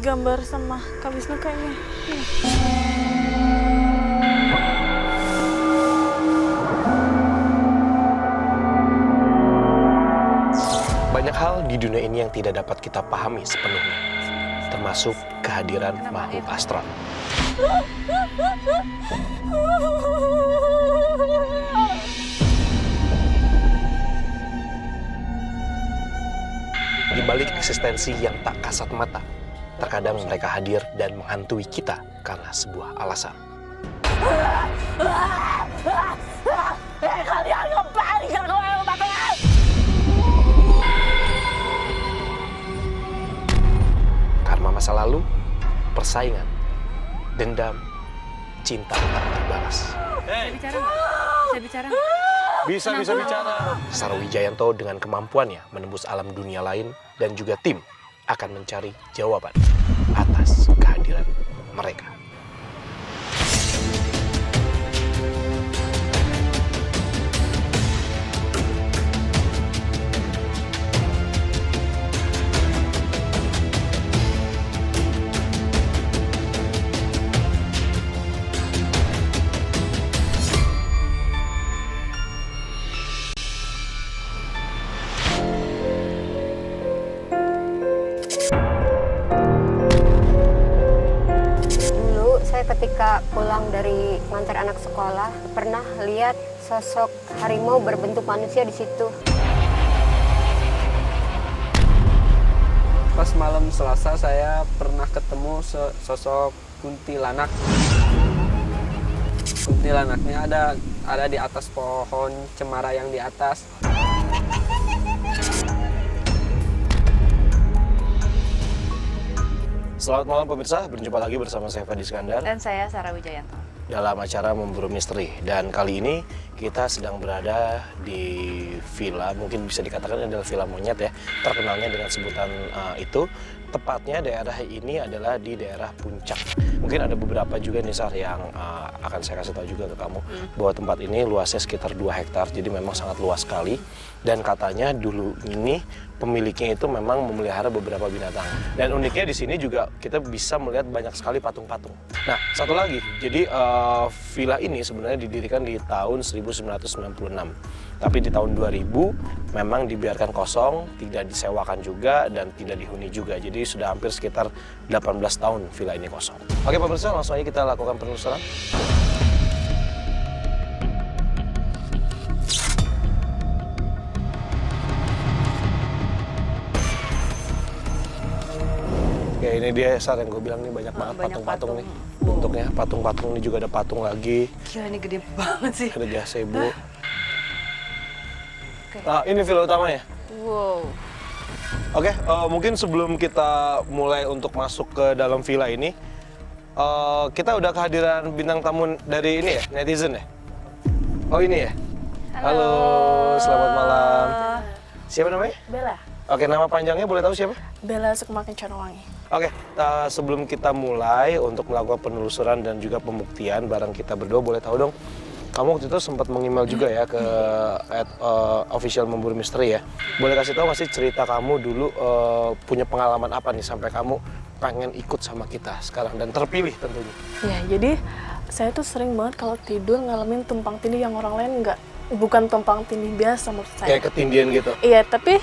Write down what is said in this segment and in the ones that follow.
digambar sama Kak Wisnu kayaknya. Banyak hal di dunia ini yang tidak dapat kita pahami sepenuhnya, termasuk kehadiran makhluk astral. Di balik eksistensi yang tak kasat mata, terkadang mereka hadir dan menghantui kita karena sebuah alasan. Kalian ngapain? Karma masa lalu, persaingan, dendam, cinta tak terbalas. Bisa bicara nggak? Bisa bicara nggak? Bisa bicara. Saro Wijayanto dengan kemampuannya menembus alam dunia lain dan juga tim akan mencari jawaban atas kehadiran mereka. Ketika pulang dari ngantar anak sekolah, pernah lihat sosok harimau berbentuk manusia di situ. Pas malam Selasa saya pernah ketemu sosok kuntilanak. Kuntilanaknya ada di atas pohon cemara yang di atas. Selamat malam pemirsa, berjumpa lagi bersama saya Fadi Iskandar Dan saya Sarah Wijayanto. dalam acara Memburu Misteri. Dan kali ini kita sedang berada di villa, mungkin bisa dikatakan adalah villa monyet ya, terkenalnya dengan sebutan itu. Tepatnya daerah ini adalah di daerah Puncak. Mungkin ada beberapa juga nih Sar yang akan saya kasih tahu juga ke kamu bahwa tempat ini luasnya sekitar 2 hektar, jadi memang sangat luas sekali. Dan katanya dulu ini pemiliknya itu memang memelihara beberapa binatang. Dan uniknya di sini juga kita bisa melihat banyak sekali patung-patung. Nah, satu lagi, jadi villa ini sebenarnya didirikan di tahun 1996. Tapi di tahun 2000 memang dibiarkan kosong, tidak disewakan juga dan tidak dihuni juga. Jadi sudah hampir sekitar 18 tahun villa ini kosong. Oke pemirsa, langsung aja kita lakukan penelusuran. Ya ini dia Sar yang gue bilang nih, banyak banget patung-patung nih bentuknya. Patung-patung ini juga ada patung lagi. Gila ini gede banget sih. Ada gazebo. Ini villa utamanya. Wow. Oke, mungkin sebelum kita mulai untuk masuk ke dalam villa ini, kita udah kehadiran bintang tamu dari ini ya, netizen ya? Oh ini ya? Halo, selamat malam. Siapa namanya? Bella. Oke, nama panjangnya boleh tahu siapa? Bella Sukma Kencanawangi. Oke, sebelum kita mulai untuk melakukan penelusuran dan juga pembuktian barang kita berdua, boleh tahu dong, kamu waktu itu sempat meng-email juga ya ke official Memburu Misteri ya. Boleh kasih tahu nggak sih cerita kamu dulu punya pengalaman apa nih sampai kamu pengen ikut sama kita sekarang dan terpilih tentunya? Ya, jadi saya tuh sering banget kalau tidur ngalamin tumpang tindih yang orang lain nggak. Bukan tumpang tindih biasa menurut saya. Kayak ketindihan gitu? Iya, tapi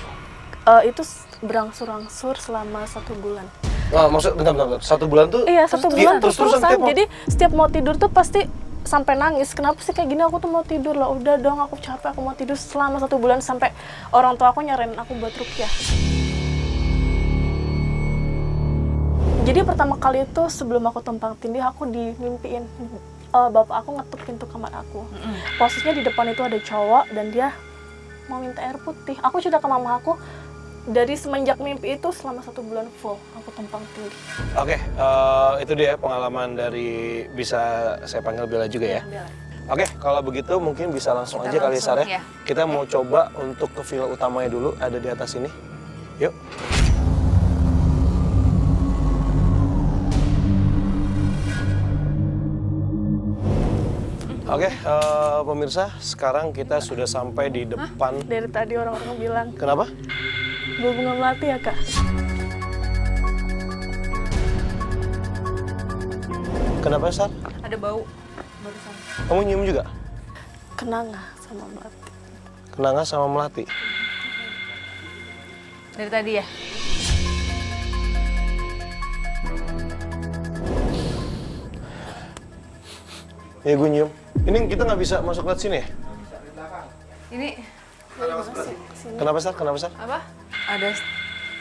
itu berangsur-angsur selama 1 bulan. Maksud bentar. 1 bulan tuh? Iya, 1 bulan terus-terusan. Jadi setiap mau tidur tuh pasti sampai nangis. Kenapa sih kayak gini? Aku tuh mau tidur lah. Udah dong, aku capek. Aku mau tidur selama 1 bulan sampai orang tua aku nyaranin aku buat ruqyah. Jadi pertama kali itu sebelum aku tumpang tindih, aku dimimpiin bapak aku ngetuk pintu kamar aku. Posisinya di depan itu ada cowok dan dia mau minta air putih. Aku cerita ke mama aku. Dari semenjak mimpi itu selama 1 bulan full aku tumpang tindih. Oke, itu dia pengalaman dari, bisa saya panggil Bella juga ya? Bella. Oke, kalau begitu mungkin bisa langsung Kita aja kali langsung, Sarah. ya. Kita mau coba untuk ke villa utamanya dulu, ada di atas ini. Yuk. Oke, pemirsa, sekarang kita sudah sampai di depan. Dari tadi orang-orang bilang, Kenapa? bawa bunga melati ya kak? Kenapa, Sar? Ada bau barusan. Kamu nyium juga? Kenanga sama melati. Kenanga sama melati. Dari tadi ya? Ya gue nyium. Ini kita nggak bisa masuk lewat sini ya? Ini Kenapa, Sar? Kenapa, Sar? apa? Ada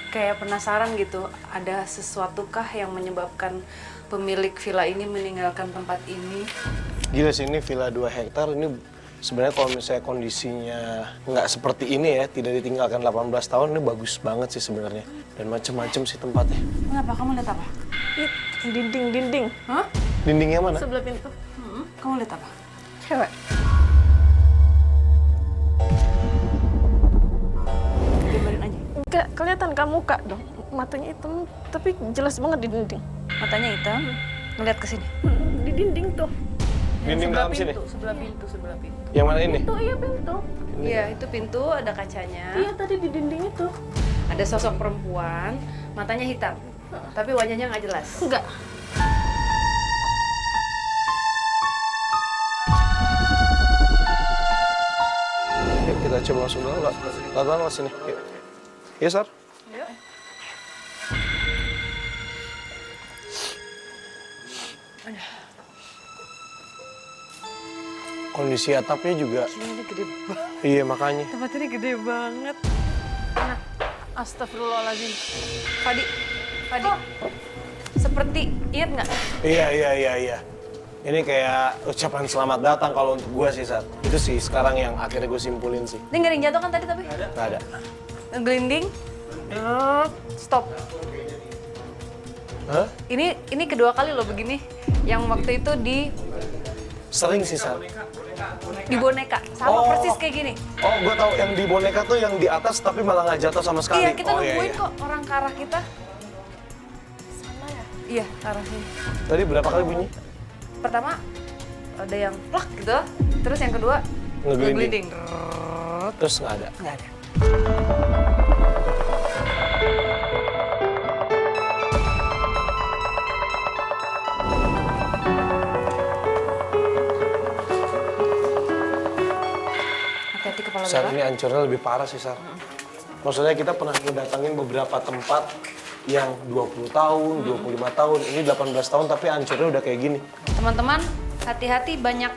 kayak penasaran gitu. Ada sesuatukah yang menyebabkan pemilik villa ini meninggalkan tempat ini? Gila sih, ini villa 2 hektar. Ini sebenarnya kalau misalnya kondisinya nggak seperti ini ya, tidak ditinggalkan 18 tahun, ini bagus banget sih sebenarnya. Dan macem-macem sih tempatnya. Kenapa? Kamu lihat apa? Ih, dinding. Hah? Dindingnya mana? Sebelah pintu. Kamu lihat apa? Cewek. Gambarin aja. Enggak, kelihatan kan muka dong. Matanya hitam, tapi jelas banget di dinding. Matanya hitam, ngeliat ke sini. Di dinding tuh. Dinding dalam sini? Sebelah pintu. Yang mana ini? Tuh iya pintu. Iya, itu pintu, ada kacanya. Iya tadi di dinding itu. Ada sosok perempuan, matanya hitam. Tapi wajahnya nggak jelas. Enggak. Yuk, kita coba masuk dulu. Lewat lewat sini. Yuk. Iya, Sar? Kondisi atapnya juga. Ini gede banget. Iya, makanya. Tempat ini gede banget. Nah, astagfirullahaladzim. Fadi. Seperti, ingat nggak? Iya. Ini kayak ucapan selamat datang kalau untuk gue sih, Sar. Itu sih sekarang yang akhirnya gue simpulin sih. Ini nggak ada yang jatuh kan tadi tapi? Nggak ada. Ngegelinding. Stop. Hah? Ini kedua kali loh begini. Yang waktu itu di Sering sih, Sar. boneka. Sama persis kayak gini. Oh, gue tahu yang di boneka tuh yang di atas tapi malah nggak jatuh sama sekali. Iya, kita Oh, nungguin iya. kok orang ke arah kita. Sana ya? Iya, ke arah sini. Tadi berapa kali bunyi? Pertama ada yang plak gitu, terus yang kedua Ngegelinding. ngegelinding. Terus nggak ada. Nggak ada. Hati-hati kepala Sar, Bella. ini hancurnya lebih parah sih, Sar. Maksudnya kita pernah ngedatangin beberapa tempat yang 20 tahun, 25 tahun, ini 18 tahun tapi hancurnya udah kayak gini. Teman-teman, hati-hati banyak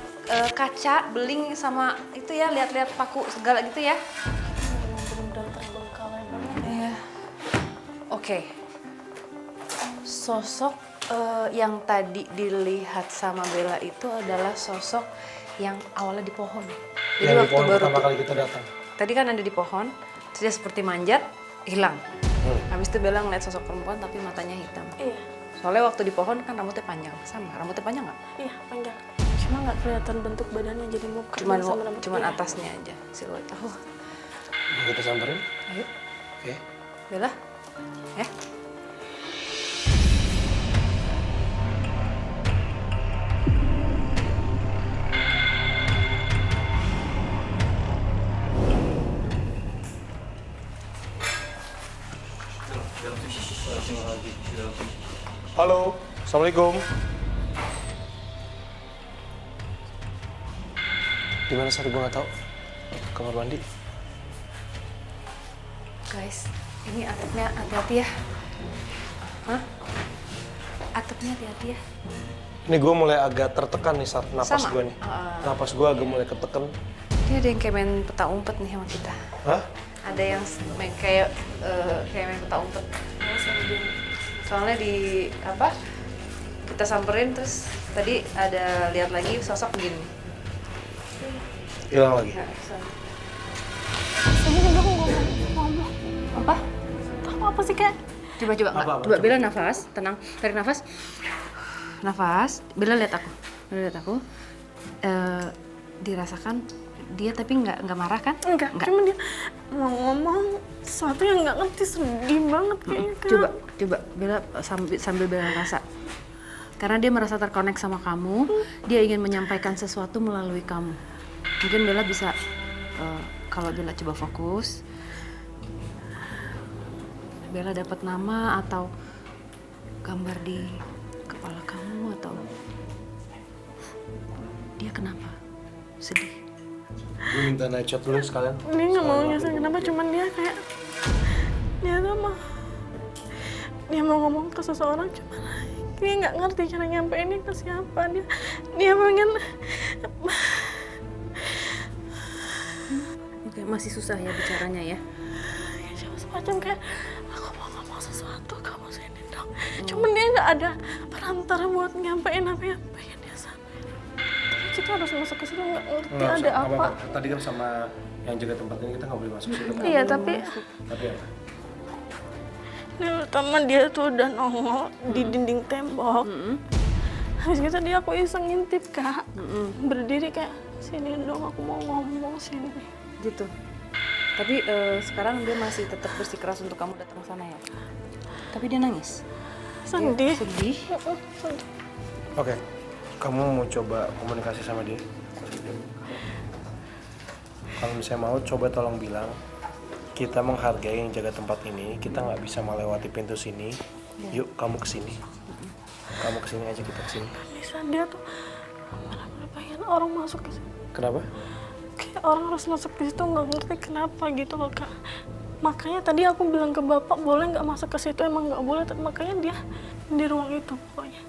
kaca, beling sama itu ya, lihat-lihat paku segala gitu ya. Memang benar-benar terbengkalai banget. Iya. Oke. Sosok yang tadi dilihat sama Bella itu adalah sosok yang awalnya di pohon. Jadi Yang di waktu pohon baru pertama tuh- kali kita datang. tadi kan ada di pohon, terus dia seperti manjat, hilang. Habis itu Bella ngeliat sosok perempuan tapi matanya hitam. Iya, Soalnya waktu di pohon kan rambutnya panjang, sama. Rambutnya panjang nggak? iya panjang. Cuma nggak kelihatan bentuk badannya jadi muka. sama rambut. Cuman Iya. atasnya aja siluet. Oh, Kita samperin. ayo, Oke. Bella, ya. Halo, Assalamualaikum. Di mana, Sar? Gue nggak tahu. Kamar mandi. Guys, ini atapnya hati-hati ya. Hah? Atapnya hati-hati ya. Ini gue mulai agak tertekan nih, Sar. Napas Sama? gue nih. Napas gue agak mulai ketekan. Ini ada yang kayak main peta umpet nih sama kita. Hah? Ada yang kayak main peta umpet. Soalnya di apa? Kita samperin terus tadi ada lihat lagi sosok gini. Hilang lagi. Ini juga aku ngomong. Apa? Kamu apa sih kak? Coba enggak. Coba Bella nafas, tenang. Tarik nafas. Nafas. Bella lihat aku. Dirasakan dia tapi nggak marah kan? Enggak, cuma dia mau ngomong sesuatu yang nggak ngerti, sedih banget kayaknya kak. Coba Bella sambil Bella rasa. Karena dia merasa terkonek sama kamu, dia ingin menyampaikan sesuatu melalui kamu. Mungkin Bella bisa, kalau Bella coba fokus, Bella dapat nama atau gambar di kepala kamu atau Dia kenapa? Sedih. Gue minta night shot dulu sekalian. Dia nggak mau nyelesain kenapa, cuman dia kayak dia tuh mah dia mau ngomong ke seseorang, cuman dia nggak ngerti cara nyampeinnya ke siapa. Dia pengen Oke, masih susah ya bicaranya ya. semacam kayak aku mau ngomong sesuatu, kamu sini dong. Cuman dia nggak ada perantara buat nyampein apa yang pengen dia sampaikan. Tapi kita harus masuk ke situ, nggak ngerti ada apa. Tadi kan sama yang jaga tempat ini kita nggak boleh masuk situ. Iya, tapi Tapi apa? ini pertama dia tuh udah nongol di dinding tembok. Habis gitu dia aku iseng ngintip, Kak. Berdiri kayak, sini dong aku mau ngomong sini. Gitu. Tapi sekarang dia masih tetap bersikeras untuk kamu datang sana ya. Tapi dia nangis. Sedih. Dia sedih. Sedih. Oke, kamu mau coba komunikasi sama dia? Kalau misalnya mau, coba tolong bilang kita menghargai yang jaga tempat ini, kita nggak bisa melewati pintu sini. Yuk, kamu kesini. Kamu kesini aja, kita kesini. Bisa dia tuh benar-benar pengen orang masuk ke situ. Kenapa? Kayak orang harus masuk ke situ, nggak ngerti kenapa gitu loh, Kak. Makanya tadi aku bilang ke bapak boleh nggak masuk ke situ, emang nggak boleh. Makanya dia di ruang itu pokoknya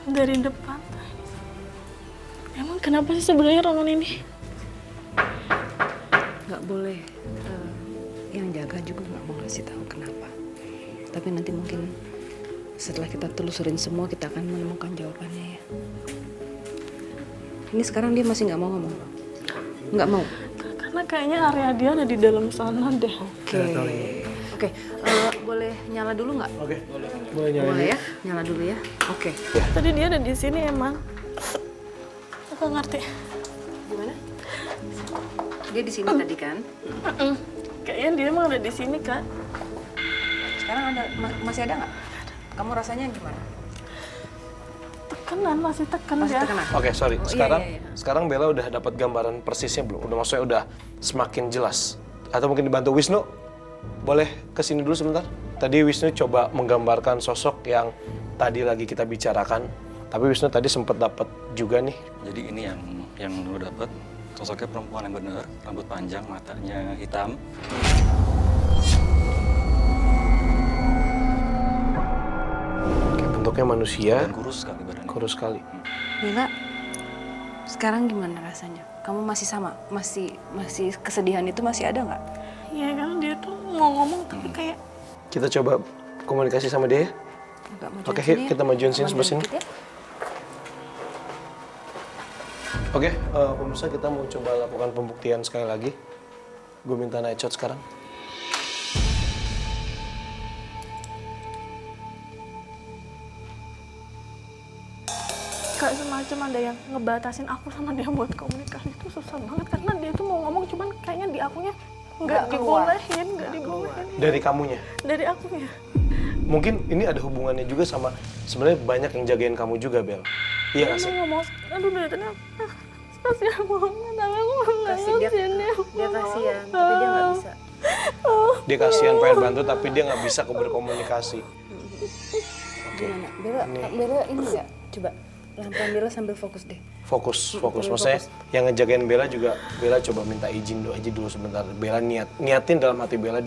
dari depan. Emang kenapa sih sebenarnya ruangan ini? Nggak boleh. Yang jaga juga nggak mau ngasih tahu kenapa. Tapi nanti mungkin setelah kita telusurin semua kita akan menemukan jawabannya ya. Ini sekarang dia masih nggak mau ngomong. Nggak mau. Karena kayaknya area dia ada di dalam sana deh. Oke. Boleh nyala dulu nggak? Oke, boleh nyalain. Boleh ya, nyala dulu ya. Oke. Tadi dia ada di sini emang. Aku ngerti. Gimana? Dia di sini tadi kan? Kayaknya dia emang ada di sini, Kak. Sekarang ada masih ada nggak? Kamu rasanya gimana? Tekanan, masih tekan Masih dia. terkena? Oke, sorry. Oh, Sekarang, iya. sekarang Bella udah dapat gambaran persisnya belum? Udah maksudnya udah semakin jelas. Atau mungkin dibantu Wisnu? Boleh kesini dulu sebentar? Tadi Wisnu coba menggambarkan sosok yang tadi lagi kita bicarakan. Tapi Wisnu tadi sempat dapat juga nih. Jadi ini yang lu dapat sosoknya perempuan yang benar, rambut panjang, matanya hitam. Kayak bentuknya manusia, Dan kurus sekali badannya. kurus sekali. Bella, sekarang gimana rasanya? Kamu masih sama? Masih kesedihan itu masih ada nggak? Iya kan, dia tuh mau ngomong tapi kayak Kita coba komunikasi sama dia ya? Agak majuin Oke, sini ya. kita majuin sini sebelah sini. dikit ya. Oke, pemirsa kita mau coba lakukan pembuktian sekali lagi. Gue minta night shot sekarang. kayak semacam ada yang ngebatasin aku sama dia buat komunikasi. Itu susah banget karena dia tuh mau ngomong cuman kayaknya di akunya nggak dibolehin, nggak dibolehin. Dari kamunya. Dari akunya. Mungkin ini ada hubungannya juga sama sebenarnya banyak yang jagain kamu juga, Bel. Iya nggak Dia sih? mau ngomong, aduh dari tadi kasihan banget, tapi aku nggak Kasih dia kasihan kasihan, tapi dia nggak bisa. Dia kasihan pengen bantu tapi dia nggak bisa berkomunikasi. Gimana? Bella ini nggak? Coba pelan-pelan Bella sambil fokus deh. Fokus. Sambil Maksudnya yang ngejagain Bella juga, Bella coba minta izin dulu sebentar. Bella niatin dalam hati Bella,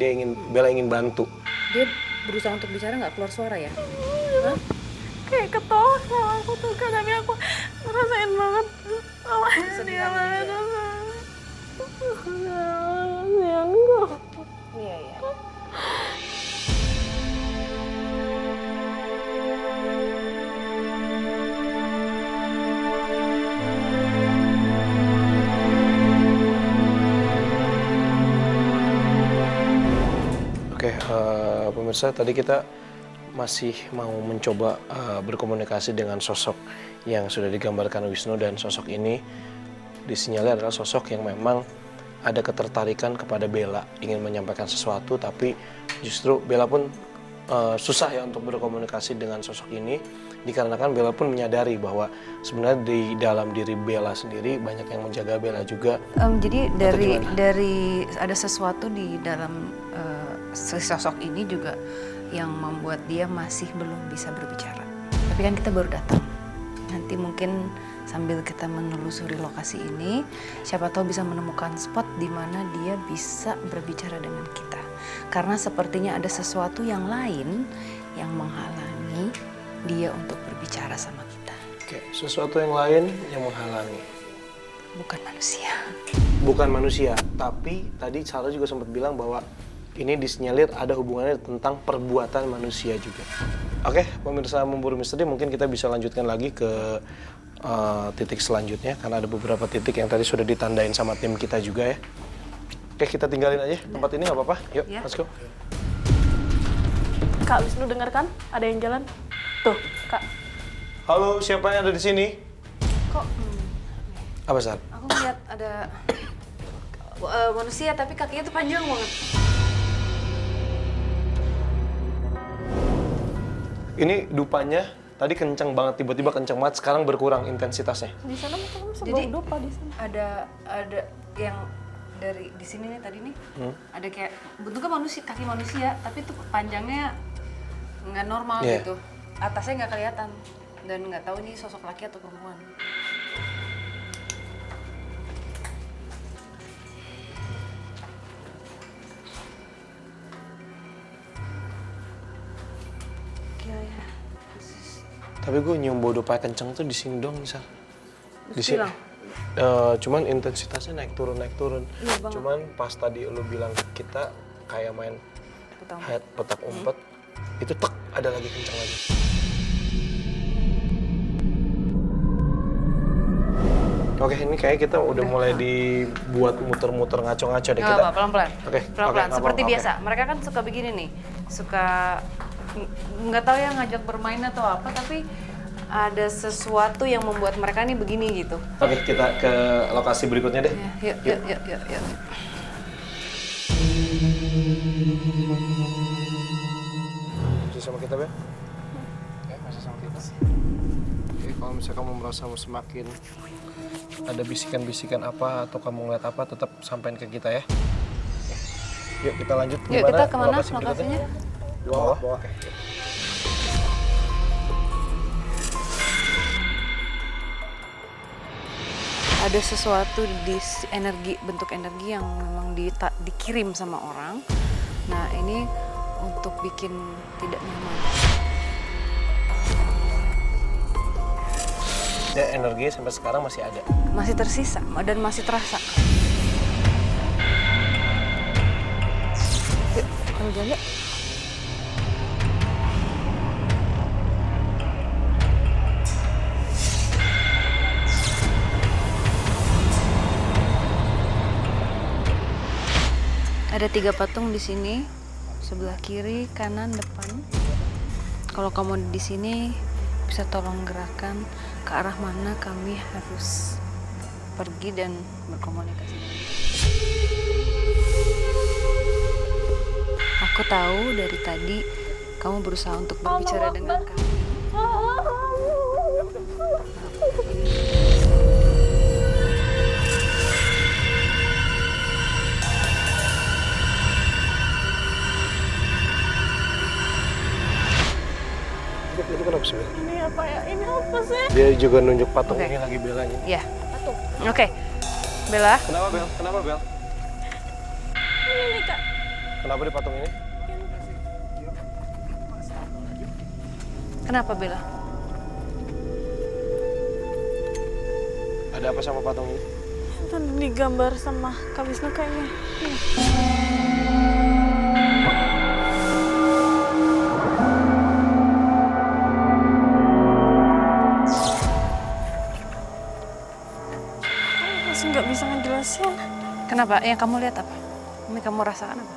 Bella ingin bantu. Dia berusaha untuk bicara nggak keluar suara ya? Hah? kayak ketawa sama aku tuh kan, tapi aku ngerasain banget sama dia banget. Kasihan gue. Iya, iya. Oke, pemirsa, tadi kita masih mau mencoba berkomunikasi dengan sosok yang sudah digambarkan Wisnu, dan sosok ini disinyalir adalah sosok yang memang ada ketertarikan kepada Bella, ingin menyampaikan sesuatu, tapi justru Bella pun susah ya untuk berkomunikasi dengan sosok ini, dikarenakan Bella pun menyadari bahwa sebenarnya di dalam diri Bella sendiri banyak yang menjaga Bella juga. Jadi gimana? dari ada sesuatu di dalam sosok ini juga yang membuat dia masih belum bisa berbicara. Tapi kan kita baru datang. Nanti mungkin sambil kita menelusuri lokasi ini, siapa tahu bisa menemukan spot di mana dia bisa berbicara dengan kita. Karena sepertinya ada sesuatu yang lain yang menghalangi dia untuk berbicara sama kita. Oke, sesuatu yang lain yang menghalangi. Bukan manusia. Bukan manusia, tapi tadi Sarah juga sempat bilang bahwa ini disinyalir ada hubungannya tentang perbuatan manusia juga. Oke, pemirsa Memburu Misteri, mungkin kita bisa lanjutkan lagi ke titik selanjutnya karena ada beberapa titik yang tadi sudah ditandain sama tim kita juga ya. Oke, kita tinggalin aja tempat ini, nggak apa-apa. Yuk, Ya. let's go. Kak Wisnu dengar kan? Ada yang jalan. Tuh, Kak. Halo, siapa yang ada di sini? Kok Apa, Sar? aku melihat ada manusia tapi kakinya tuh panjang banget. Ini dupanya tadi kencang banget, tiba-tiba kencang banget, sekarang berkurang intensitasnya. Di sana kamu bisa Jadi- bawa dupa di sana. Ada yang dari di sini nih tadi nih. Ada kayak bentuknya manusia, kaki manusia, tapi tuh panjangnya nggak normal Iya. gitu. Atasnya nggak kelihatan dan nggak tahu ini sosok laki atau perempuan. Kayaknya Tapi gue nyium bau dupa kencang tuh di sini dong, Sar. Di sini. Hilang? Cuman intensitasnya naik turun. Iya banget. Cuman pas tadi lu bilang ke kita kayak main Petak head petak umpet, itu tek ada lagi kencang lagi. Oke, ini kayak kita udah mulai dibuat muter-muter ngaco-ngaco deh Nggak kita. apa, pelan-pelan. Oke, Pelan-pelan, oke, seperti oke. biasa. Mereka kan suka begini nih, suka nggak tahu ya ngajak bermain atau apa, tapi ada sesuatu yang membuat mereka nih begini gitu. Oke, kita ke lokasi berikutnya deh. Ya, yuk. Masih sama kita, Bel? Ya, masih sama kita. Oke, kalau misalnya kamu merasa semakin ada bisikan-bisikan apa atau kamu ngeliat apa, tetap sampaikan ke kita ya. Yuk, kita lanjut. Yuk, kita kemana lokasi berikutnya? lokasinya? Bawah. Oke. Ada sesuatu di bentuk energi yang memang dikirim sama orang. Nah, ini untuk bikin tidak nyaman. Ya, energinya sampai sekarang masih ada. Masih tersisa dan masih terasa. Yuk, kalau jalan yuk. Ada 3 patung di sini, sebelah kiri, kanan, depan. Kalau kamu di sini, bisa tolong gerakan ke arah mana kami harus pergi dan berkomunikasi. Aku tahu dari tadi kamu berusaha untuk berbicara dengan kami. Itu kenapa sih, Bel? Ini apa ya? Ini apa sih? Dia juga nunjuk patung Oke. ini lagi belanya. Ya. Oke. Bella, Kenapa, Bel? Kenapa, Bel? Ini Kak. Kenapa di patung ini? kenapa Bella? Ada apa sama patung ini? Itu digambar sama Kak Wisnu kayaknya. Nih. Aku masih nggak bisa ngejelasin. Kenapa? Yang kamu lihat apa? Ini kamu rasakan apa?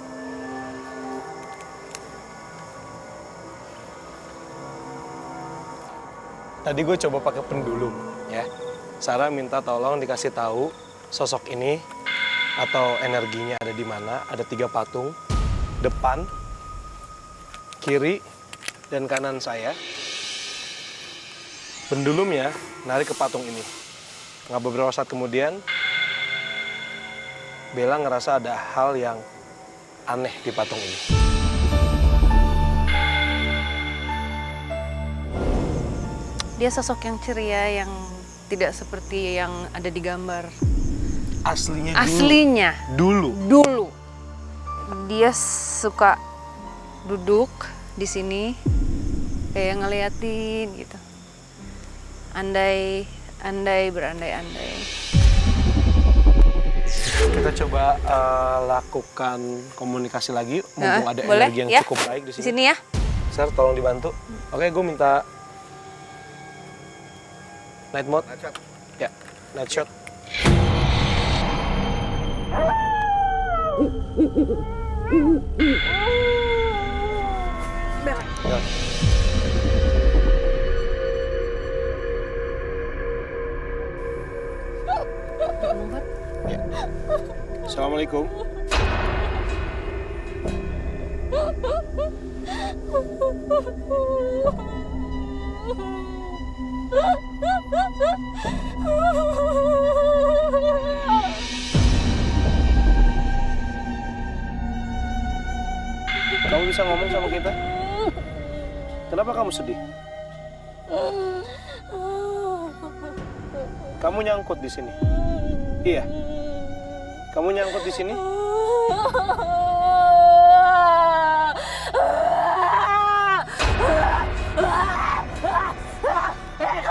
Tadi gue coba pakai pendulum, ya. Sarah minta tolong dikasih tahu sosok ini atau energinya ada di mana. Ada 3 patung, depan, kiri, dan kanan saya. Pendulumnya narik ke patung ini. Nggak beberapa saat kemudian, Bella ngerasa ada hal yang aneh di patung ini. Dia sosok yang ceria, yang tidak seperti yang ada di gambar. Aslinya Aslinya dulu. dulu dia suka duduk di sini kayak ngeliatin gitu. Andai berandai-andai. Kita coba lakukan komunikasi lagi, mumpung ada boleh, energi yang ya. cukup baik di Di sini. sini ya. Sir, tolong dibantu. Oke, gue minta night mode. Ya, night shot. Ya. Ya. Assalamualaikum. Kamu bisa ngomong sama kita? Kenapa kamu sedih? Kamu nyangkut di sini. Iya. Kamu nyangkut di sini?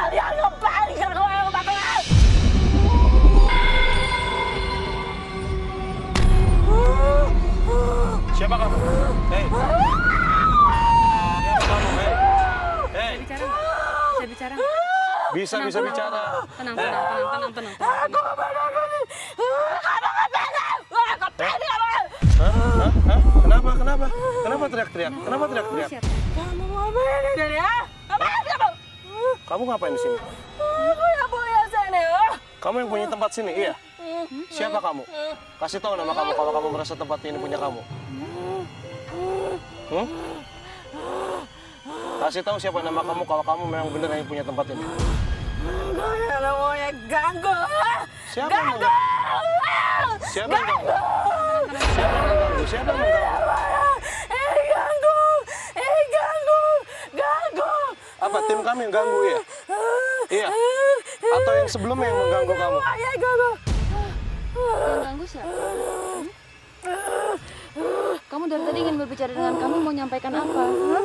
Kalian ngapain? Siapa kamu? Hei. Siapa kamu? Hei. Hei. Bicara nggak? Bisa bicara nggak? Bisa bicara. Tenang. Hah? Kenapa teriak-teriak? Kenapa teriak-teriak? Siapa? Kamu ngapain di sini ya? Ngapain kamu? Kamu ngapain di sini? Aku yang punya sini. Kamu yang punya tempat sini, iya? Siapa kamu? Kasih tahu nama kamu kalau kamu merasa tempat ini punya kamu. Hmm? Kasih tahu siapa nama kamu kalau kamu memang benar yang punya tempat ini. Kalian semuanya ganggu. Siapa yang mengganggu? Siapa yang mengganggu? Siapa yang mengganggu? Ganggu. Apa tim kami yang ganggu ya? Iya. Atau yang sebelumnya yang mengganggu kamu? Semuanya ganggu. Yang ganggu siapa? Kamu dari tadi ingin berbicara dengan kami, mau nyampaikan apa? Hah?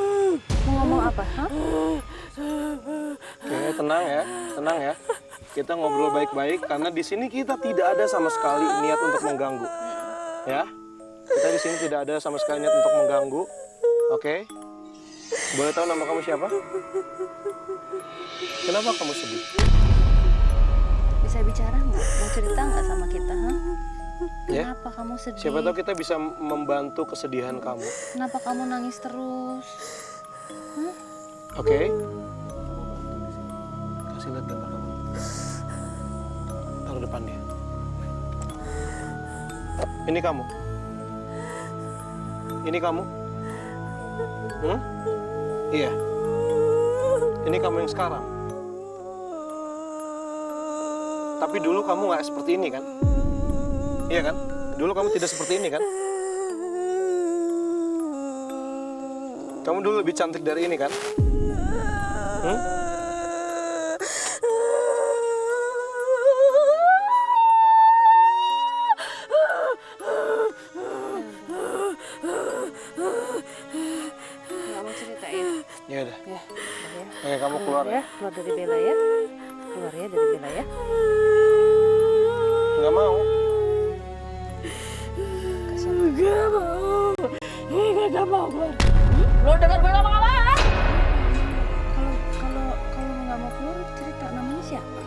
Mau ngomong apa? Hah? Oke, tenang ya. Kita ngobrol baik-baik karena di sini kita tidak ada sama sekali niat untuk mengganggu. Ya, kita di sini tidak ada sama sekali niat untuk mengganggu. Oke, boleh tahu nama kamu siapa? Kenapa kamu sedih? Bisa bicara nggak? Mau cerita nggak sama kita? Hah? Ya. Kenapa kamu sedih? Siapa tahu kita bisa membantu kesedihan kamu. Kenapa kamu nangis terus? Oke. Kasih lihat gambar kamu. Taruh depan dia. Ini kamu. Ini kamu. Iya. Ini kamu yang sekarang. Tapi dulu kamu nggak seperti ini kan? Iya kan? Dulu kamu tidak seperti ini kan? Kamu dulu lebih cantik dari ini kan? Nggak mau ceritain? Ya udah. Ya. Oke, kamu keluar ya. Keluar dari Bella ya. Keluar ya dari Bella ya. Nggak mau. Gak mau keluar. Lo dengar gue ngomong apa? Kalau nggak mau keluar, cerita namanya siapa?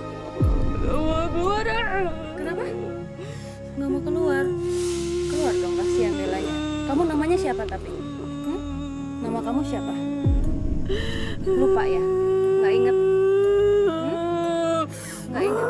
Keluar. Kenapa? Nggak mau keluar? Keluar dong, kasihan Bellanya. Kamu namanya siapa tapi? Nama kamu siapa? Lupa ya? Nggak inget? Nggak inget?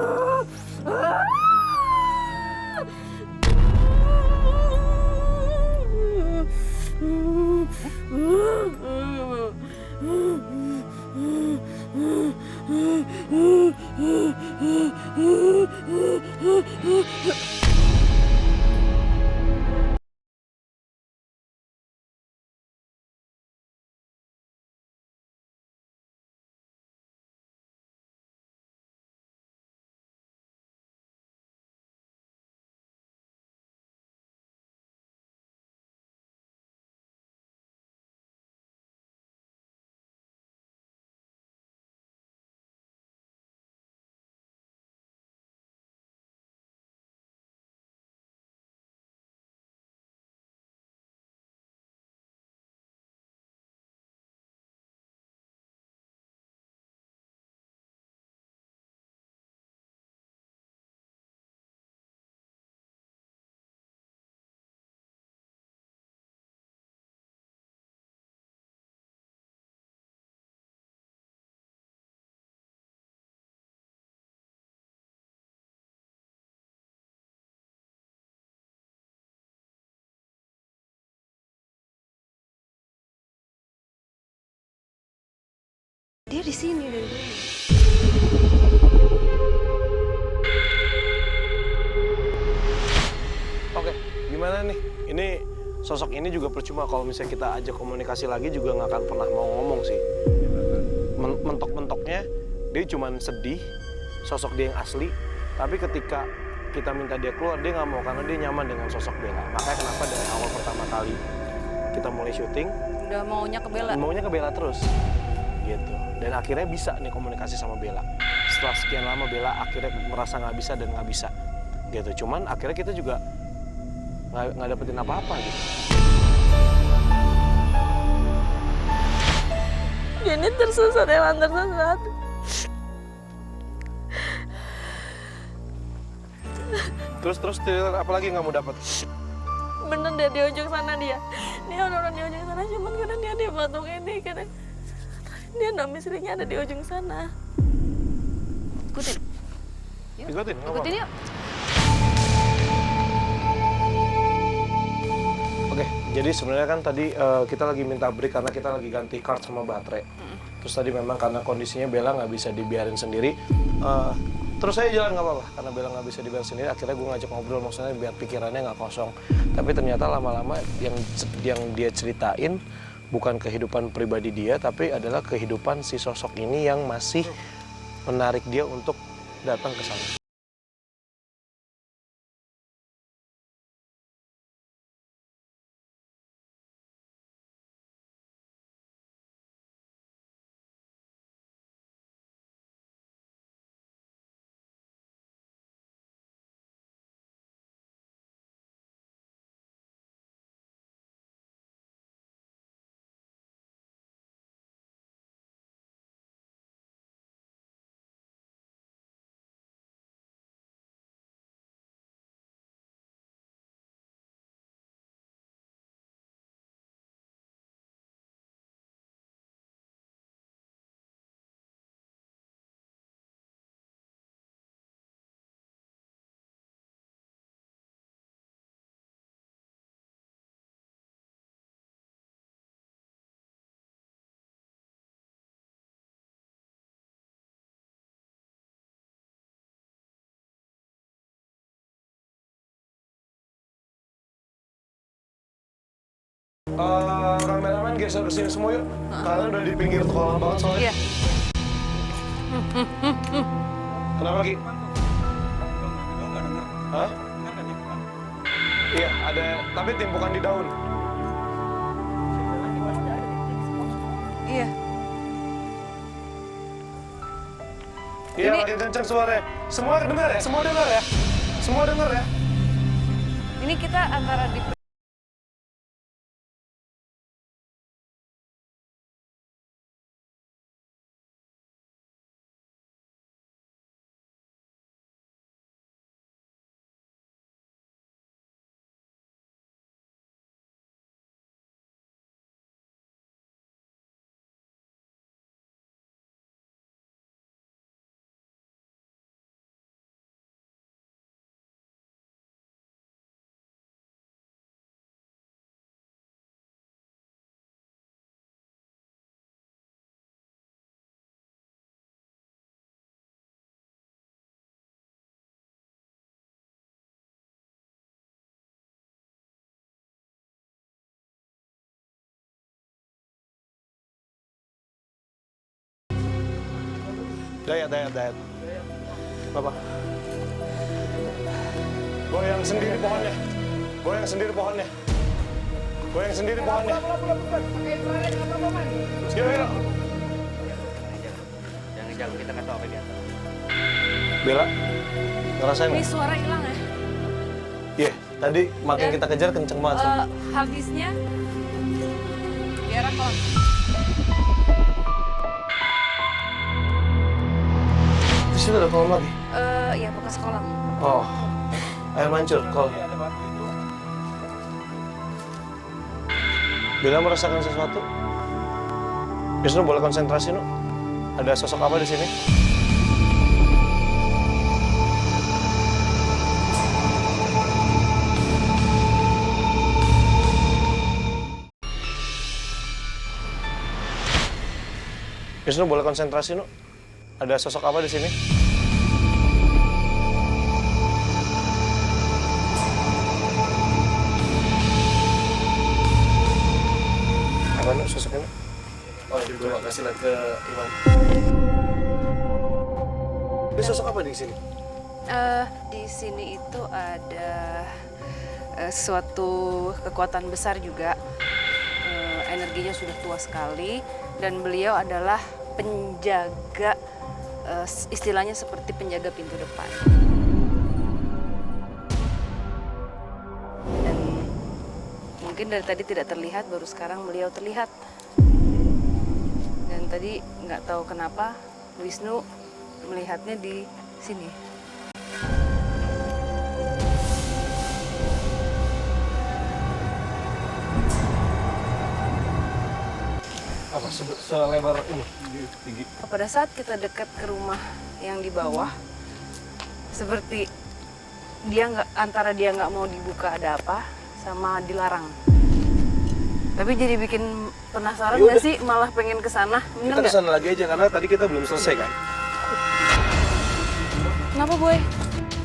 Dia di sini dari dulu. Oke, gimana nih? Ini sosok ini juga percuma kalau misalnya kita ajak komunikasi lagi juga nggak akan pernah mau ngomong sih. Mentok-mentoknya dia cuma sedih, sosok dia yang asli. Tapi ketika kita minta dia keluar, dia nggak mau karena dia nyaman dengan sosok Bella. Makanya kenapa dari awal pertama kali kita mulai syuting, Udah maunya ke Bella. maunya ke Bella terus, gitu. Dan akhirnya bisa nih komunikasi sama Bella. Setelah sekian lama Bella akhirnya merasa nggak bisa dan nggak bisa, gitu. Cuman akhirnya kita juga nggak dapetin apa-apa gitu. Dia ini tersesat, emang tersesat. Terus apa lagi nggak mau dapet? Bener deh di ujung sana dia orang di ujung sana, cuman karena dia di patung ini, karena dia nama istrinya ada di ujung sana. Ikutin. Ikutin, nggak apa-apa. Ikutin yuk. Oke, jadi sebenarnya kan tadi kita lagi minta break karena kita lagi ganti card sama baterai. Terus tadi memang karena kondisinya Bella nggak bisa dibiarin sendiri. Terus saya jalan nggak apa-apa, karena Bella nggak bisa dibiarin sendiri. Akhirnya gue ngajak ngobrol, maksudnya biar pikirannya nggak kosong. Tapi ternyata lama-lama yang dia ceritain bukan kehidupan pribadi dia, tapi adalah kehidupan si sosok ini yang masih menarik dia untuk datang ke sana. Kameramen geser ke sini semua yuk. Kalian udah di pinggir kolam banget soalnya. Iya. Kenapa lagi? Hah? Iya, ada, tapi timpukan di daun. Iya. Iya, makin kenceng suaranya. Semua dengar ya? Semua dengar ya? Semua dengar ya? Ini kita antara di Dayat. Bapak. Goyang sendiri pohonnya. Goyang sendiri pohonnya. Goyang sendiri pohonnya. Gimana? Jangan kita nggak tahu apa dia. Bella, ngerasain ini nggak? suara hilang ya. Iya, tadi makin kita kejar kenceng banget. Habisnya daerah kolam. Di situ ada kolam lagi. Ya bekas kolam. Oh, air mancur, kolam. Bella merasakan sesuatu. Wisnu boleh konsentrasi, Nu. Ada sosok apa di sini? Wisnu boleh konsentrasi, Nu. Ada sosok apa di sini? Apa, Nu, sosoknya? Nu? Oh, coba kasih lihat ke Iwan. Ini sosok apa di sini? Di sini itu ada suatu kekuatan besar juga. Energinya sudah tua sekali dan beliau adalah penjaga, istilahnya seperti penjaga pintu depan. Dan mungkin dari tadi tidak terlihat, baru sekarang beliau terlihat. Dan tadi nggak tahu kenapa Wisnu melihatnya di sini. Apa selebar ini? Tinggi. Pada saat kita dekat ke rumah yang di bawah, seperti antara dia nggak mau dibuka ada apa, sama dilarang. Tapi jadi bikin penasaran nggak sih, malah pengen ke sana. Kita ke sana lagi aja karena tadi kita belum selesai kan? Kenapa, Boy?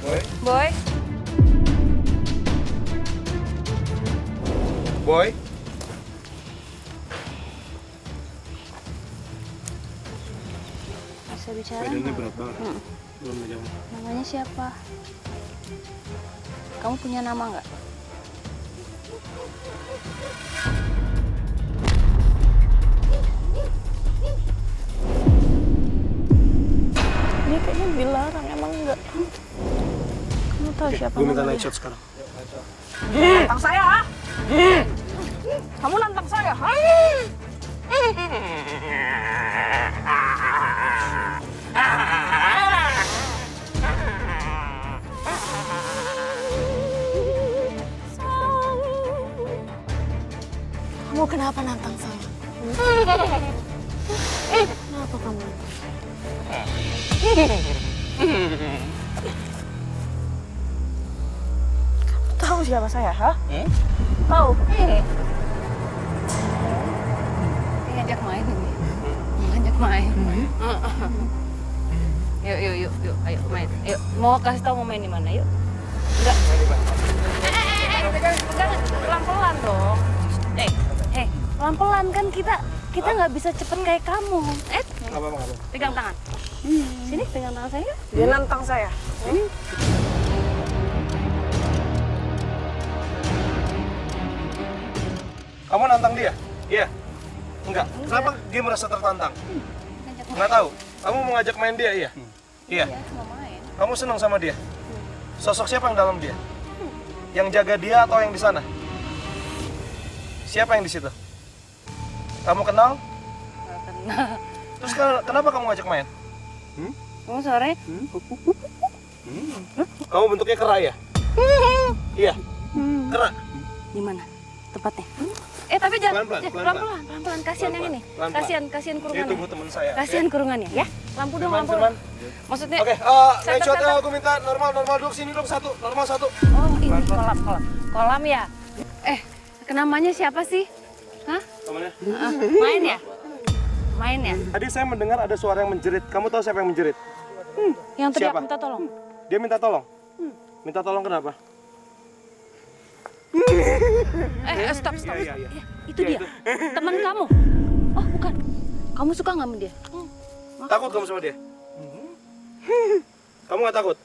Boy? Boy? Boy? Bisa bicara Badannya nggak? berat banget. Belum jauh. Namanya siapa? Kamu punya nama nggak? Dia kayaknya dilarang, emang enggak? Kamu tahu siapa Gue minta namanya? night shot sekarang. Nantang saya, ha? Kamu nantang saya, ha? Kamu kenapa nantang saya? Kenapa kamu nantang? Kamu tahu siapa saya, ha? Tahu? Ngajak main ini. Ngajak main. Yuk, ayo main. Yuk, mau kasih tahu mau main di mana? Yuk. Enggak. Pelan-pelan dong. Pelan-pelan kan kita nggak bisa cepet kayak kamu. Apa? Pegang tangan. Sini pegang tangan saya. Dia nantang saya. Kamu nantang dia? Iya? Enggak. Kenapa dia merasa tertantang? Nggak tahu. Kamu mau ngajak main dia, iya? Iya. Mau main. Kamu senang sama dia? Sosok siapa yang dalam dia? Yang jaga dia atau yang di sana? Siapa yang di situ? Kamu kenal? Nggak kenal. Terus kenapa kamu ngajak main? Kamu sore? Kamu bentuknya kera ya? Iya. Kera. Di mana? Tepatnya. Tapi jangan Pelan-pelan. pelan-pelan. Kasihan yang ini. Pelan-pelan. Kasihan Itu kurungannya. bu teman saya. Kasihan kurungannya ya. Lampu dong, lampu. Firman. Maksudnya Oke, night Center, shotnya center. aku minta normal dulu sini dong satu, normal satu. Oh, ini kolam. Kolam ya? Namanya siapa sih? Hah? Temannya. Main ya? Main ya? Tadi saya mendengar ada suara yang menjerit. Kamu tahu siapa yang menjerit? Yang teriak Siapa? minta tolong. Dia minta tolong. Minta tolong kenapa? Stop. Iya. Itu dia. Teman kamu. Oh, bukan. Kamu suka nggak sama dia? Takut kamu sama dia? Kamu nggak takut?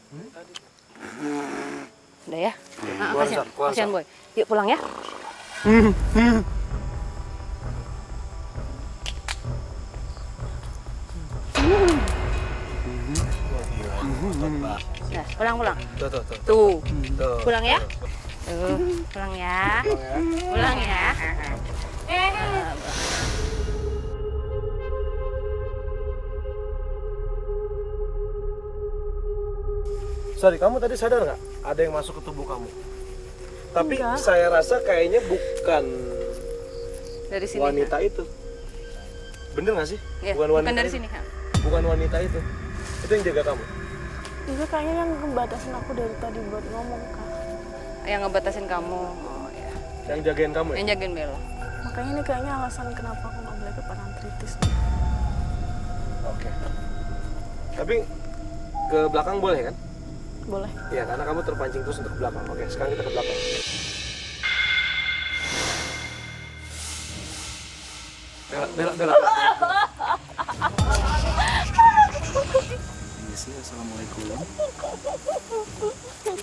Udah ya? Keluar, Sar, keluar, Kasihan Sar. Boy. Yuk pulang ya. Nah, pulang. Tuh. Pulang ya. Pulang ya. Pulang ya. Sorry, kamu tadi sadar nggak? Ada yang masuk ke tubuh kamu. Tapi Enggak. saya rasa kayaknya bukan Dari sini. wanita itu. Bener nggak sih? Ya, Bukan wanita dari itu. sini. Ha? Bukan wanita itu. Itu yang jaga kamu. Itu kayaknya yang ngebatasin aku dari tadi buat ngomong, Kak. Yang ngebatasin kamu. Oh ya. Yang jagain kamu ya? Yang jagain Bella. Makanya ini kayaknya alasan kenapa aku nggak boleh ke Parangtritis. Tapi ke belakang boleh kan? Boleh. Iya, karena kamu terpancing terus untuk ke belakang. Oke, sekarang kita ke belakang. Bella. Assalamualaikum.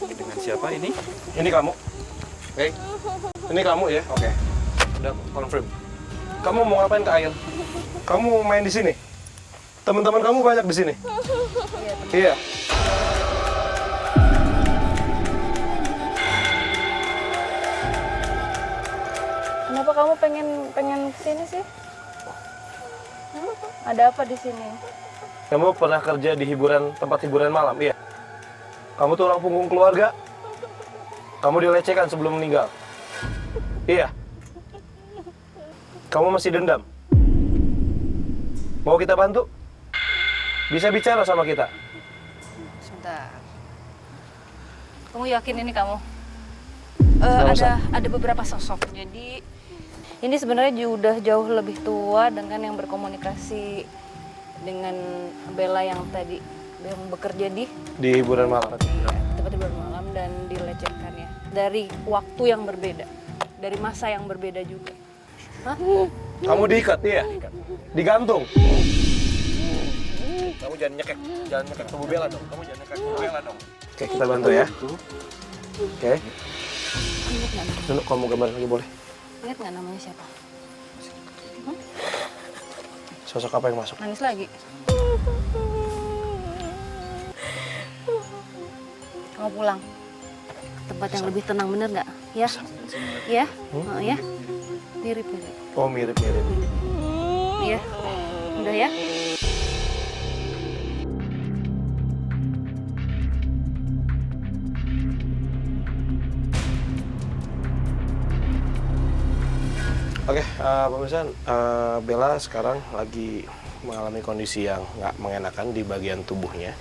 Dengan siapa ini? Ini kamu. Oke. Ini kamu ya? Oke. Udah confirm. Kamu mau ngapain ke air? Kamu mau main di sini? Teman-teman kamu banyak di sini? Iya. Kenapa kamu pengen kesini sih? Ada apa di sini? Kamu pernah kerja di tempat hiburan malam, iya? Kamu tulang punggung keluarga? Kamu dilecehkan sebelum meninggal? Iya. Kamu masih dendam? Mau kita bantu? Bisa bicara sama kita? Sebentar. Kamu yakin ini kamu? Nggak usah. Ada beberapa sosok. Jadi ini sebenarnya udah jauh lebih tua dengan yang berkomunikasi dengan Bella yang tadi yang bekerja di Hiburan malam. tempat hiburan malam dan dilecehkan ya. Dari waktu yang berbeda, dari masa yang berbeda juga. Hah? Kamu diikat, iya? Digantung? Kamu jangan nyekek tubuh Bella dong. Kamu jangan nyekek tubuh Bella dong. Oke, kita bantu ya. Oke. Ingat nggak namanya? Dulu kamu gambar lagi boleh. Ingat nggak namanya siapa? Sosok apa yang masuk? Nangis lagi. Kamu pulang. Tempat yang lebih tenang, bener nggak? Ya? Ya? Oh, ya? Mirip. Oh, mirip-mirip. Iya. Udah ya? Oke, pemirsa, Bella sekarang lagi mengalami kondisi yang nggak mengenakan di bagian tubuhnya.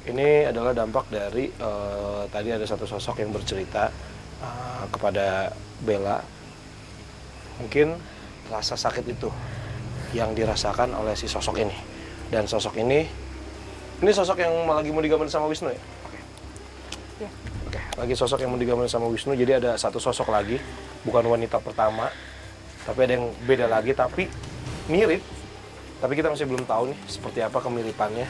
Ini adalah dampak dari tadi ada satu sosok yang bercerita kepada Bella. Mungkin rasa sakit itu yang dirasakan oleh si sosok ini. Dan sosok ini sosok yang lagi mau digambar sama Wisnu ya? Oke. Iya. Oke, lagi sosok yang mau digambar sama Wisnu. Jadi ada satu sosok lagi, bukan wanita pertama. Tapi ada yang beda lagi, tapi mirip. Tapi kita masih belum tahu nih seperti apa kemiripannya.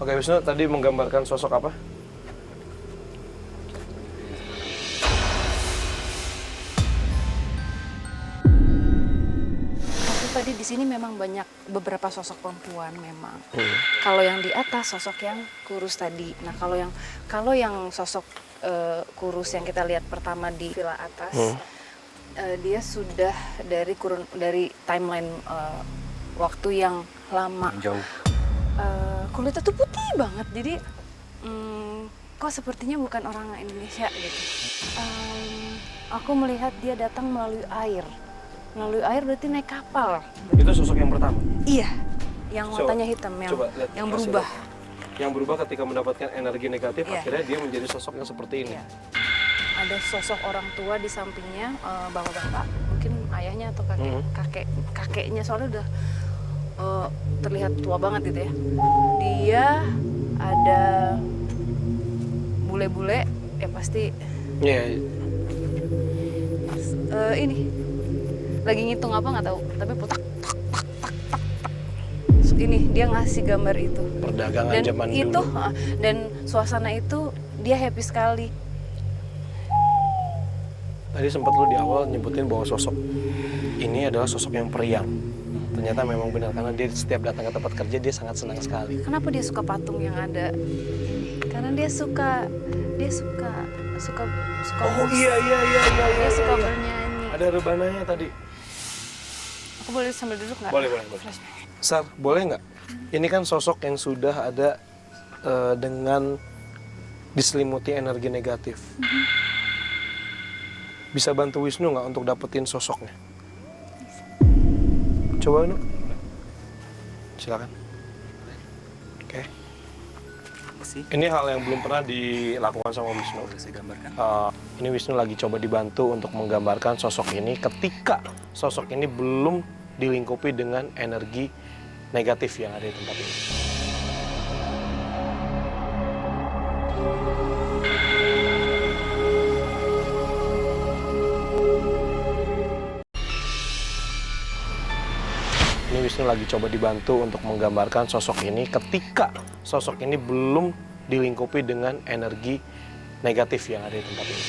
Oke, Wisnu tadi menggambarkan sosok apa? Tadi di sini memang banyak beberapa sosok perempuan memang. Kalau yang di atas sosok yang kurus tadi. Nah kalau yang sosok kurus yang kita lihat pertama di villa atas, dia sudah dari timeline waktu yang lama. Jauh. Kulitnya tuh putih banget. Jadi kok sepertinya bukan orang Indonesia gitu. Aku melihat dia datang melalui air. Melalui air berarti naik kapal. Itu sosok yang pertama? Iya, yang matanya hitam, lihat, yang kasih berubah. lihat. Yang berubah ketika mendapatkan energi negatif, Iya. akhirnya dia menjadi sosok yang seperti ini. Iya. Ada sosok orang tua di sampingnya, bapak-bapak, mungkin ayahnya atau kakeknya, soalnya udah terlihat tua banget gitu ya. Dia ada bule-bule, ya pasti Iya. ini lagi ngitung apa nggak tahu, tapi putak tak. Ini dia ngasih gambar itu. Perdagangan Dan zaman itu, dulu. dan suasana itu dia happy sekali. Tadi sempat lu di awal nyebutin bahwa sosok ini adalah sosok yang periang. Ternyata memang benar, karena dia setiap datang ke tempat kerja dia sangat senang sekali. Kenapa dia suka patung yang ada? Karena dia suka Oh iya. dia suka bernyanyi. Ada rebananya tadi. Aku boleh sambil duduk nggak? Boleh. Sar, boleh nggak? Ini kan sosok yang sudah ada dengan diselimuti energi negatif. Bisa bantu Wisnu nggak untuk dapetin sosoknya? Coba, Nu. Silakan. Oke. Sih, Ini hal yang belum pernah dilakukan sama Wisnu. boleh saya gambarkan? Ini Wisnu lagi coba dibantu untuk menggambarkan sosok ini ketika sosok ini belum dilingkupi dengan energi negatif yang ada di tempat ini. Ini Wisnu lagi coba dibantu untuk menggambarkan sosok ini ketika sosok ini belum dilingkupi dengan energi negatif yang ada di tempat ini.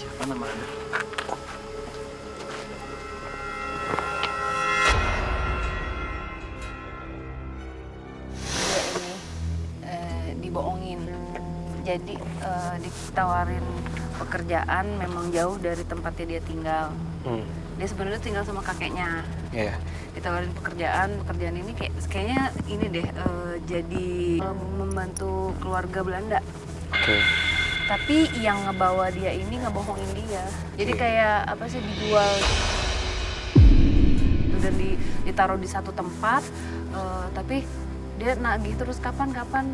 Siapa nama Anda? Dia ini dibohongin. Jadi ditawarin pekerjaan memang jauh dari tempatnya dia tinggal. Dia sebenarnya tinggal sama kakeknya. Iya. Ditawarin pekerjaan ini kayaknya ini deh jadi membantu keluarga Belanda. Oke. Tapi yang ngebawa dia ini ngebohongin dia. Jadi kayak apa sih, dijual dan ditaruh di satu tempat, tapi dia nagih terus kapan-kapan,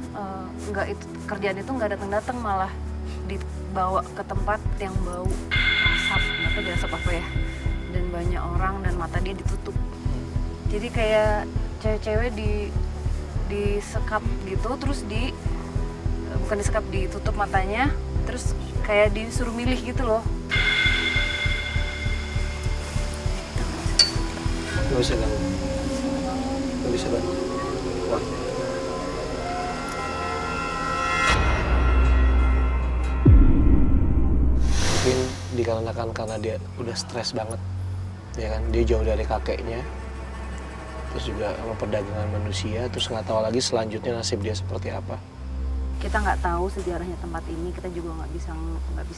nggak itu kerjaan itu nggak datang-datang, malah dibawa ke tempat yang bau asap, nggak tahu asap apa ya, dan banyak orang dan mata dia ditutup. Jadi kayak cewek-cewek disekap gitu, terus bukan disekap, ditutup matanya, terus kayak disuruh milih gitu loh. Gak bisa ganggu. Gak bisa bantu. Wah. Mungkin dikarenakan karena dia udah stres banget, ya kan? Dia jauh dari kakeknya, terus juga sama perdagangan manusia, terus nggak tahu lagi selanjutnya nasib dia seperti apa. Kita nggak tahu sejarahnya tempat ini, kita juga nggak bisa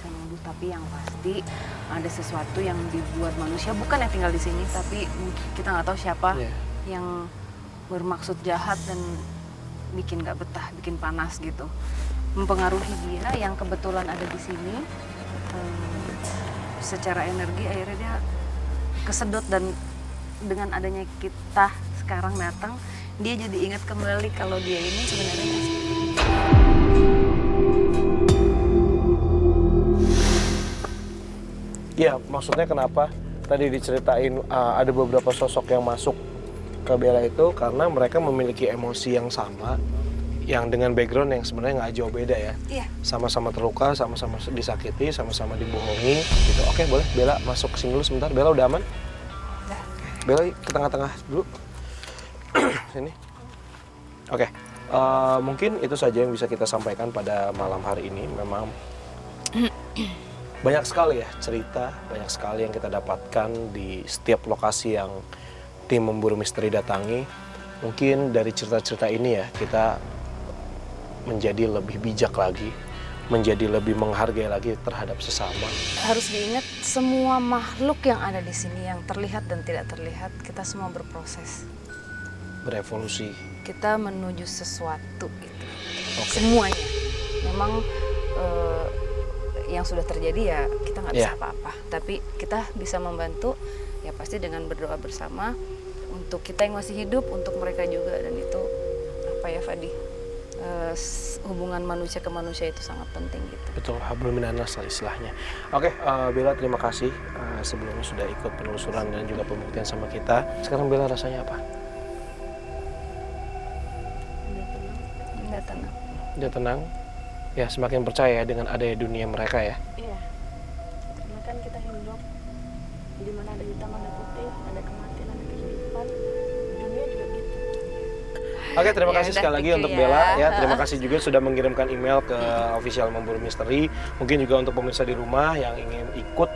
nuduh, tapi yang pasti ada sesuatu yang dibuat manusia, bukan yang tinggal di sini, tapi kita nggak tahu siapa yang bermaksud jahat dan bikin nggak betah, bikin panas gitu, mempengaruhi dia yang kebetulan ada di sini. Secara energi akhirnya dia kesedot, dan dengan adanya kita sekarang datang, dia jadi ingat kembali kalau dia ini sebenarnya Iya, maksudnya kenapa tadi diceritain ada beberapa sosok yang masuk ke Bella itu karena mereka memiliki emosi yang sama, yang dengan background yang sebenarnya nggak jauh beda ya. Iya. Sama-sama terluka, sama-sama disakiti, sama-sama dibohongi gitu. Oke, boleh Bella masuk ke sini dulu sebentar. Bella udah aman? Udah. Bella ke tengah-tengah dulu. Sini. Oke, mungkin itu saja yang bisa kita sampaikan pada malam hari ini. Memang banyak sekali ya cerita, banyak sekali yang kita dapatkan di setiap lokasi yang tim memburu misteri datangi. Mungkin dari cerita-cerita ini ya kita menjadi lebih bijak lagi, menjadi lebih menghargai lagi terhadap sesama. Harus diingat, semua makhluk yang ada di sini, yang terlihat dan tidak terlihat, kita semua berproses. Berevolusi. Kita menuju sesuatu gitu. Oke. Semuanya. Memang yang sudah terjadi ya kita nggak bisa apa-apa. Tapi kita bisa membantu ya pasti dengan berdoa bersama untuk kita yang masih hidup, untuk mereka juga, dan itu apa ya Fadi? Hubungan manusia ke manusia itu sangat penting gitu. Betul, hablum minanas lah istilahnya. Oke, Bella terima kasih sebelumnya sudah ikut penelusuran dan juga pembuktian sama kita. Sekarang Bella rasanya apa? Nggak tenang. Udah tenang? Ya, semakin percaya dengan adanya dunia mereka ya. Iya. Karena kan kita hidup di mana ada hitam, ada putih, ada kematian, ada kehidupan. Dunia juga gitu. Oke, terima Ya kasih udah, sekali lagi thank you untuk ya. Bella ya. Terima kasih juga sudah mengirimkan email ke official Memburu Misteri. Mungkin juga untuk pemirsa di rumah yang ingin ikut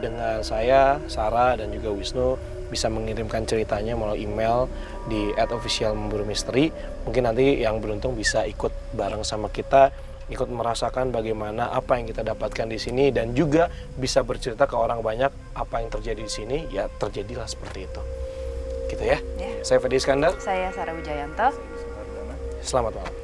dengan saya, Sarah dan juga Wisnu bisa mengirimkan ceritanya melalui email di @officialmemburumisteri. Mungkin nanti yang beruntung bisa ikut bareng sama kita, ikut merasakan bagaimana apa yang kita dapatkan di sini, dan juga bisa bercerita ke orang banyak apa yang terjadi di sini. Ya terjadilah seperti itu. Gitu ya. Ya. Saya Fedi Iskandar. Saya Sarah Wijayanto. Selamat malam.